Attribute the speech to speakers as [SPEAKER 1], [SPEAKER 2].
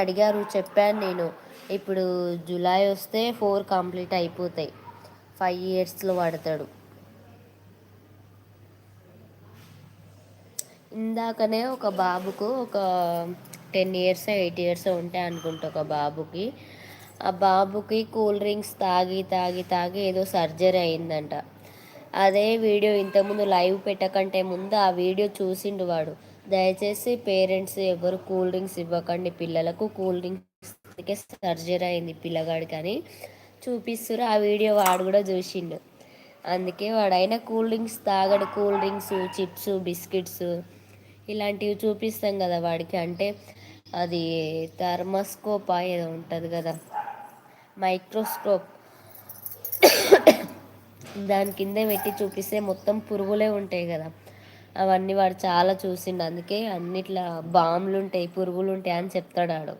[SPEAKER 1] అడిగారు, చెప్పాను నేను. ఇప్పుడు జూలై వస్తే 4 కంప్లీట్ అయిపోతాయి. 5 ఇయర్స్లో పడతాడు. ఇందాకనే ఒక బాబుకు ఒక 10 ఇయర్స్ 8 ఇయర్స్ ఉంటాయి అనుకుంటా ఒక బాబుకి. ఆ బాబుకి కూల్ డ్రింక్స్ తాగి తాగి తాగి ఏదో సర్జరీ అయిందంట. అదే వీడియో ఇంతకుముందు లైవ్ పెట్టకంటే ముందు ఆ వీడియో చూసిండు వాడు. దయచేసి పేరెంట్స్ ఎవరు కూల్ డ్రింక్స్ ఇవ్వకండి పిల్లలకు, కూల్ డ్రింక్స్కే సర్జరీ అయింది పిల్లగాడికి అని చూపిస్తురు. ఆ వీడియో వాడు కూడా చూసిండు. అందుకే వాడైనా కూల్ డ్రింక్స్ తాగడు. కూల్ డ్రింక్స్, చిప్స్, బిస్కెట్స్ ఇలాంటివి చూపిస్తాం కదా వాడికి. అంటే అది థర్మస్కోప్ ఏదో ఉంటుంది కదా, మైక్రోస్కోప్, దాని కింద పెట్టి చూపిస్తే మొత్తం పురుగులే ఉంటాయి కదా, అవన్నీ వాడు చాలా చూసిండు. అందుకే అన్నిట్లా బాంబులు ఉంటాయి, పురుగులు ఉంటాయి అని చెప్తాడు ఆడు.